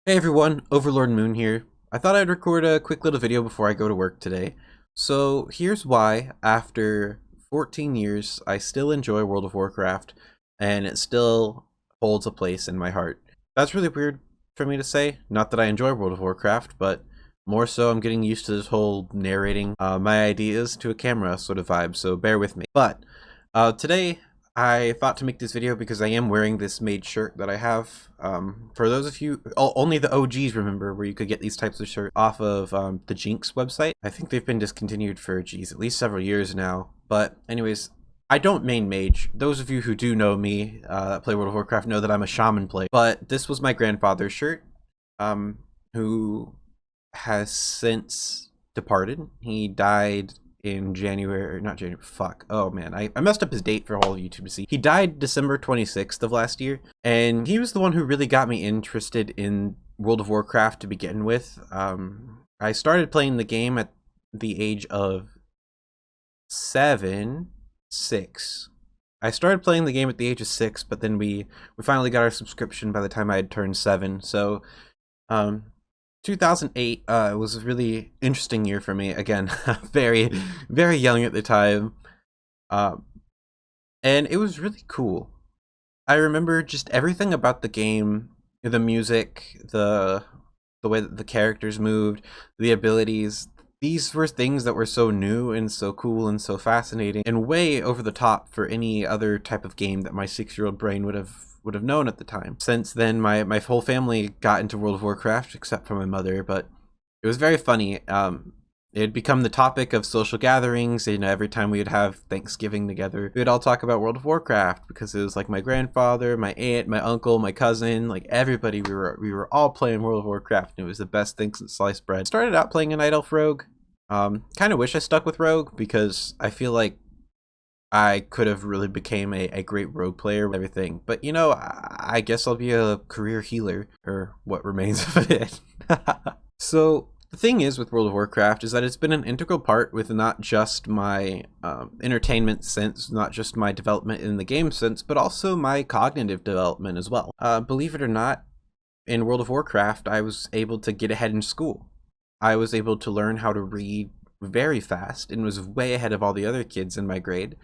Hey everyone, Overlord Moon here. I thought I'd record a quick little video before I go to work today. So here's why, after 14 years, I still enjoy World of Warcraft, and it still holds a place in my heart. That's really weird for me to say, not that I enjoy World of Warcraft, but more so I'm getting used to this whole narrating my ideas to a camera sort of vibe, so bear with me. But today, I thought to make this video because I am wearing this made shirt that I have. For those of you, only the OGs remember where you could get these types of shirts off of the Jinx website. I think they've been discontinued for, geez, at least several years now. But anyways, I don't main mage. Those of you who do know me, that play World of Warcraft, know that I'm a shaman player. But this was my grandfather's shirt, who has since departed. He died in January, not January, fuck. Oh man, I messed up his date for all of YouTube to see. He died December 26th of last year, and he was the one who really got me interested in World of Warcraft to begin with. I started playing the game at the age of 6. I started playing the game at the age of 6, but then we finally got our subscription by the time I had turned 7, so 2008 was a really interesting year for me. Again, very young at the time, and it was really cool. I remember just everything about the game, the music, the way that the characters moved, the abilities. These were things that were so new and so cool and so fascinating and way over the top for any other type of game that my 6-year-old brain would have known at the time. Since then, my whole family got into World of Warcraft, except for my mother, but it was very funny. It had become the topic of social gatherings. You know, every time we would have Thanksgiving together, we would all talk about World of Warcraft because it was like my grandfather, my aunt, my uncle, my cousin, like everybody. We were all playing World of Warcraft, and it was the best thing since sliced bread. Started out playing a Night Elf Rogue. Kind of wish I stuck with Rogue because I feel like I could have really became a great rogue player with everything. But, you know, I guess I'll be a career healer, or what remains of it. So, the thing is with World of Warcraft is that it's been an integral part with not just my entertainment sense, not just my development in the game sense, but also my cognitive development as well. Believe it or not, in World of Warcraft, I was able to get ahead in school. I was able to learn how to read very fast and was way ahead of all the other kids in my grade.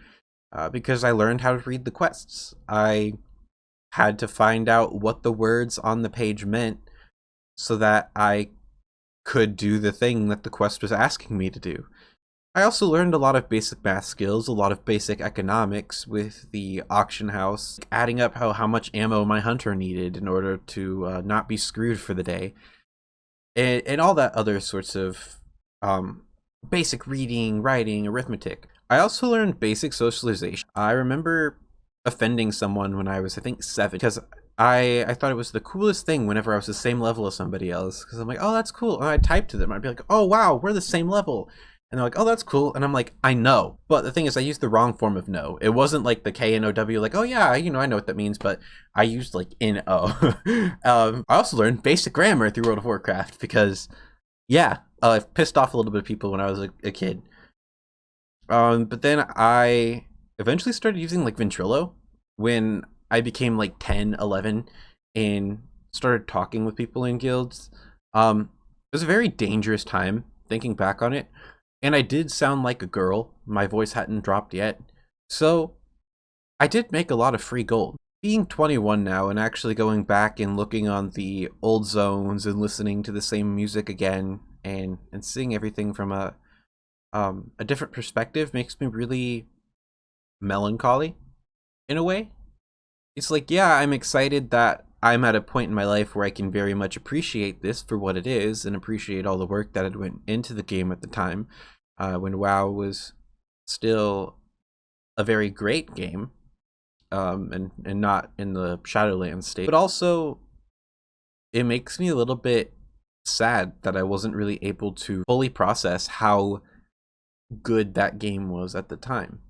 Because I learned how to read the quests. I had to find out what the words on the page meant so that I could do the thing that the quest was asking me to do. I also learned a lot of basic math skills, a lot of basic economics with the auction house, adding up how much ammo my hunter needed in order to not be screwed for the day, and all that other sorts of basic reading, writing, arithmetic. I also learned basic socialization. I remember offending someone when I was, I think, 7, because I thought it was the coolest thing whenever I was the same level as somebody else, because I'm like, oh, that's cool. And I'd type to them. I'd be like, oh, wow, we're the same level. And they're like, oh, that's cool. And I'm like, I know. But the thing is, I used the wrong form of no. It wasn't like the K-N-O-W, like, oh, yeah, you know, I know what that means. But I used like N-O. I also learned basic grammar through World of Warcraft because, yeah, I've pissed off a little bit of people when I was a kid. But then I eventually started using like Ventrilo when I became like 10, 11 and started talking with people in guilds. It was a very dangerous time thinking back on it. And I did sound like a girl. My voice hadn't dropped yet. So I did make a lot of free gold. Being 21 now and actually going back and looking on the old zones and listening to the same music again and seeing everything from a different perspective makes me really melancholy in a way. It's like, yeah, I'm excited that I'm at a point in my life where I can very much appreciate this for what it is and appreciate all the work that had went into the game at the time, when WoW was still a very great game, and not in the Shadowlands state. But also, it makes me a little bit sad that I wasn't really able to fully process how good that game was at the time.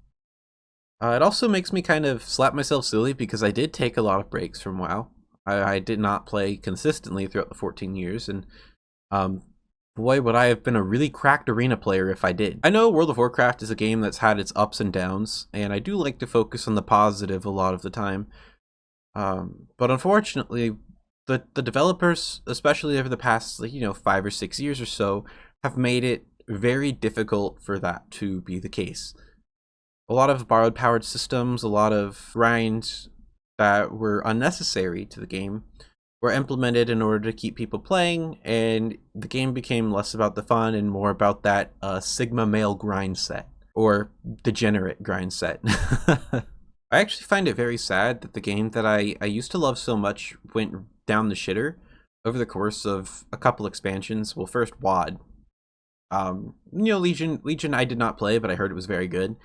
It also makes me kind of slap myself silly because I did take a lot of breaks from WoW. I did not play consistently throughout the 14 years, and boy, would I have been a really cracked arena player if I did. I know World of Warcraft is a game that's had its ups and downs, and I do like to focus on the positive a lot of the time. But unfortunately, the developers, especially over the past, like, 5 or 6 years or so, have made it very difficult for that to be the case. A lot of borrowed powered systems, a lot of grinds that were unnecessary to the game were implemented in order to keep people playing, and the game became less about the fun and more about that Sigma male grind set, or degenerate grind set. I actually find it very sad that the game that I used to love so much went down the shitter over the course of a couple expansions. Well, first WoD. Legion I did not play, but I heard it was very good.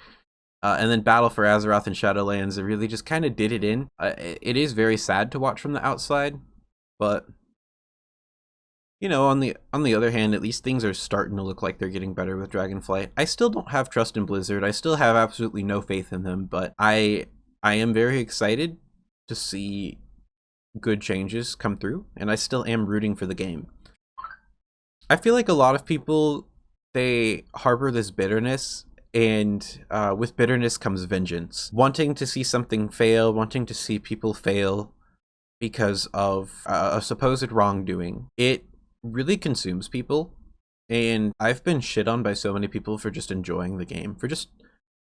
And then Battle for Azeroth and Shadowlands, it really just kind of did it in. It is very sad to watch from the outside, but on the other hand, at least things are starting to look like they're getting better with Dragonflight. I still don't have trust in Blizzard. I still have absolutely no faith in them, but I am very excited to see good changes come through, and I still am rooting for the game. I feel like a lot of people, they harbor this bitterness, and with bitterness comes vengeance. Wanting to see something fail, wanting to see people fail because of a supposed wrongdoing. It really consumes people, and I've been shit on by so many people for just enjoying the game, for just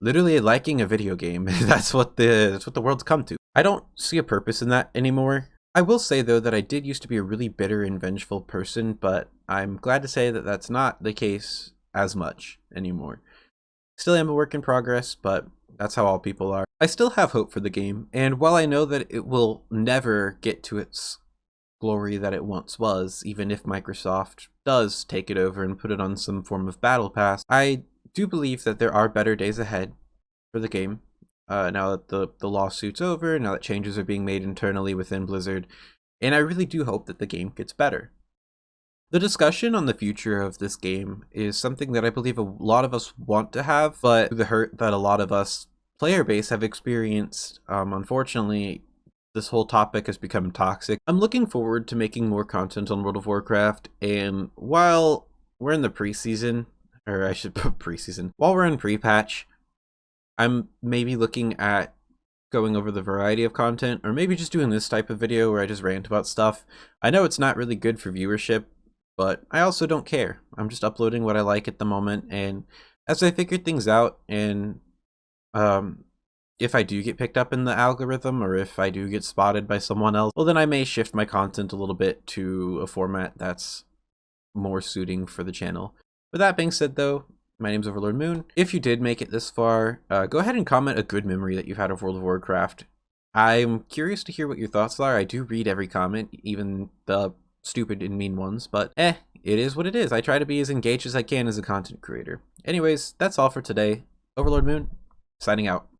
literally liking a video game. That's what the world's come to. I don't see a purpose in that anymore. I will say, though, that I did used to be a really bitter and vengeful person, but I'm glad to say that that's not the case as much anymore. Still am a work in progress, but that's how all people are. I still have hope for the game, and while I know that it will never get to its glory that it once was, even if Microsoft does take it over and put it on some form of battle pass, I do believe that there are better days ahead for the game. Now that the lawsuit's over, now that changes are being made internally within Blizzard, and I really do hope that the game gets better. The discussion on the future of this game is something that I believe a lot of us want to have, but the hurt that a lot of us player base have experienced, unfortunately, this whole topic has become toxic. I'm looking forward to making more content on World of Warcraft, and while we're in the preseason, or I should put preseason, while we're in pre-patch, I'm maybe looking at going over the variety of content, or maybe just doing this type of video where I just rant about stuff. I know it's not really good for viewership, but I also don't care. I'm just uploading what I like at the moment, and as I figure things out, and if I do get picked up in the algorithm, or if I do get spotted by someone else, well, then I may shift my content a little bit to a format that's more suiting for the channel. With that being said, though, my name's Overlord Moon. If you did make it this far, go ahead and comment a good memory that you've had of World of Warcraft. I'm curious to hear what your thoughts are. I do read every comment, even the stupid and mean ones, but it is what it is. I try to be as engaged as I can as a content creator. Anyways, that's all for today. Overlord Moon, signing out.